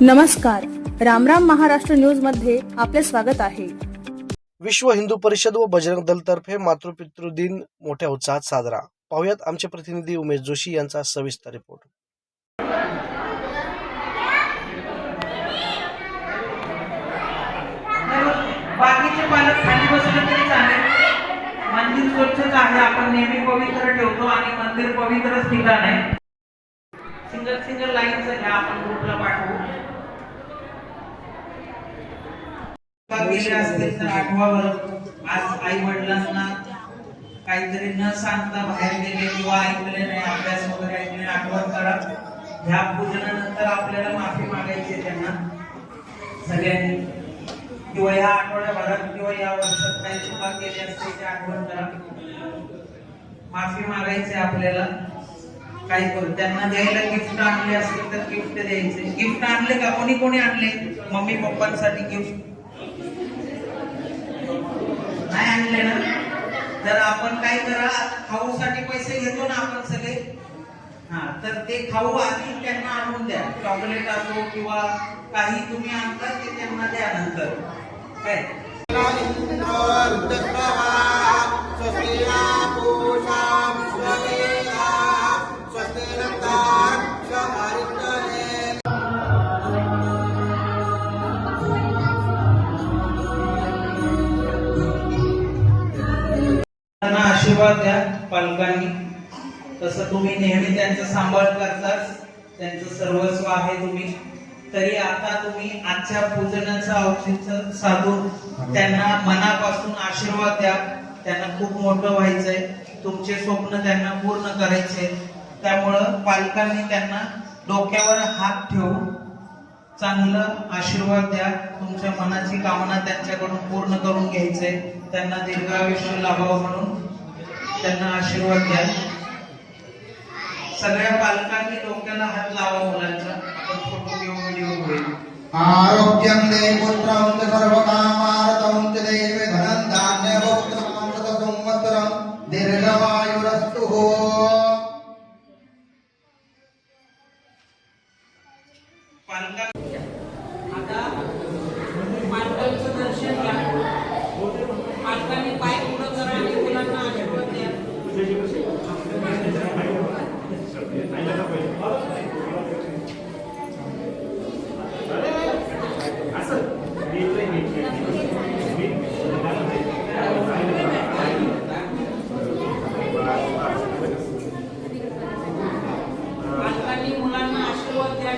नमस्कार, रामराम महाराष्ट्र न्यूज मध्ये आपले स्वागत आहे। विश्व हिंदू परिषद व बजरंग दल तर्फे मातृपितृ दिन मोठ्या उत्साहात साजरा। पाहुयात आमचे प्रतिनिधी उमेश जोशी यांचा सविस्तर रिपोर्ट। बाकीचे पालक खाली बसले तरी चालेल। मंदिर स्वच्छच आहे, आपण नेहमी पवित्र ठेवतो आणि मंदिर पवित्रच ठिकाण आहे। सिंगल लाईनचं घ्या, आपण ग्रुपला पाठवू। गेले असतील तर आठवावर आज आई वडिलांना काहीतरी न सांगता बाहेर गेले किंवा ऐकले नाही, अभ्यास वगैरे ऐकले, आठवण करा। ह्या पूजनानंतर आपल्याला माफी मागायची त्यांना सगळ्यांनी, किंवा या आठवड्याभरात किंवा या वर्षात काही चुका केली असतील ते आठवण करा, माफी मागायची आपल्याला। काय करू, त्यांना द्यायला गिफ्ट आणले असतील तर गिफ्ट द्यायचे। गिफ्ट आणले का? कोणी आणले मम्मी पप्पांसाठी गिफ्ट? नाही आणले ना? तर आपण काय करा, खाऊसाठी पैसे घेतो ना आपण सगळे, तर ते खाऊ आधी त्यांना आणून द्या। चॉकलेट असो किंवा काही तुम्ही आणता ते त्यांना द्या नंतर। काय आशीर्वाद द्या पालकांनी। तसं तुम्ही नेहमी त्यांचा सांभाळ करताच, त्यांचं सर्वस्व आहे तुम्ही। तरी आता तुम्ही आजच्या पूजनाचं औचित्य साधून त्यांना मनापासून आशीर्वाद द्या। त्यांना खूप मोठं व्हायचंय, तुमचे स्वप्न त्यांना पूर्ण करायचे। त्यामुळं पालकांनी त्यांना डोक्यावर हात ठेवून चांगलं आशीर्वाद द्या। तुमच्या मनाची कामना त्यांच्याकडून पूर्ण करून घ्यायचंय। त्यांना दीर्घायुष्य लाभावं म्हणून त्यांना आशीर्वाद द्या। सगळ्या पालकांनी डोक्याला हात लावा मुलांच्या। आपण फोटो घेऊ, व्हिडिओ घेऊ। आरोग्यं दे पुत्रं च सर्वकामार्थं च देवे धनं धान्य भोक्त्रं च संवत्सरं दीर्घमायुरस्तु। आता पालकांचं दर्शन घ्या। पालकांनी पाय पुढं करा आणि मुलांना आशीर्वाद द्या। पालकांनी मुलांना आशीर्वाद द्या।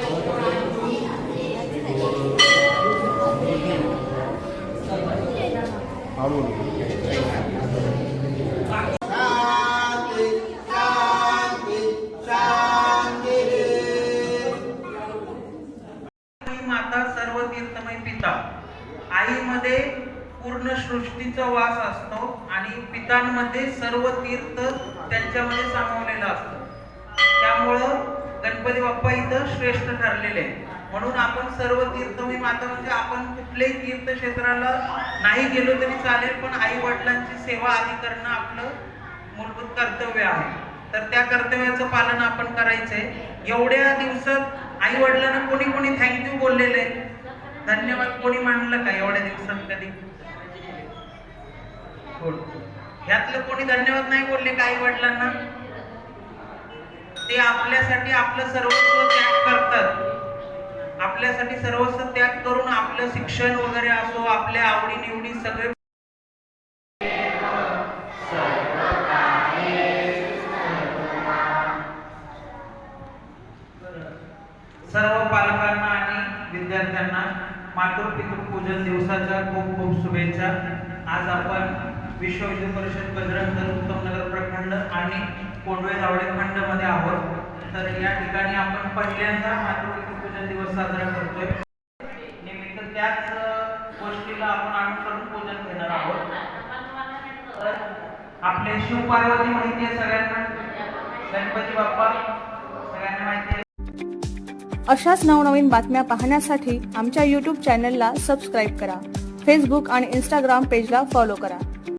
माता सर्व तीर्थमय पिता। आईमध्ये पूर्ण सृष्टीचा वास असतो आणि पितांमध्ये सर्व तीर्थ त्यांच्यामध्ये सामावलेलं असतं। त्यामुळं गणपती बाप्पा इथं श्रेष्ठ ठरलेले आहे। म्हणून आपण सर्व तीर्थमय माता म्हणजे आपण कुठल्याही तीर्थक्षेत्राला नाही गेलो तरी चालेल, पण आई वडिलांची सेवा आधी करणं आपलं मूलभूत कर्तव्य आहे। तर त्या कर्तव्याचं पालन आपण करायचंय। एवढ्या दिवसात आई वडिलांना कोणी थँक्यू बोललेलं आहे, धन्यवाद कोणी मानलं का एवढ्या दिवसात कधी? ह्यातलं कोणी धन्यवाद नाही बोलले का आई वडिलांना? ते आपल्यासाठी आपलं सर्वस्व त्याग करतात। आपल्यासाठी सर्वस्व त्याग करून आपलं शिक्षण वगैरे असो, आपल्या आवडी निवडी सगळे सर्व पालकांना आणि विद्यार्थ्यांना मातृपितृ पूजन दिवसाच्या खूप शुभेच्छा। आज आपण विश्व हिंदू परिषद बजरंग दल उत्तमनगर प्रखंड आणि कोंडवे जावळे खंड मध्ये आहोत। तर या ठिकाणी आपण पहिल्यांदा मातृपितृ पूजन दिवस साजरा करतोय। निमित्त त्याच गोष्टीला आपण अनुसरून पूजन घेणार आहोत। तर आपले शिव पार्वती माहिती आहे सगळ्यांना, गणपती बाप्पा सगळ्यांना माहिती आहे। अशाच नवनवीन बातम्या पाहण्यासाठी आमच्या YouTube चॅनलला सबस्क्राईब करा। फेसबुक आणि Instagram पेजला फॉलो करा।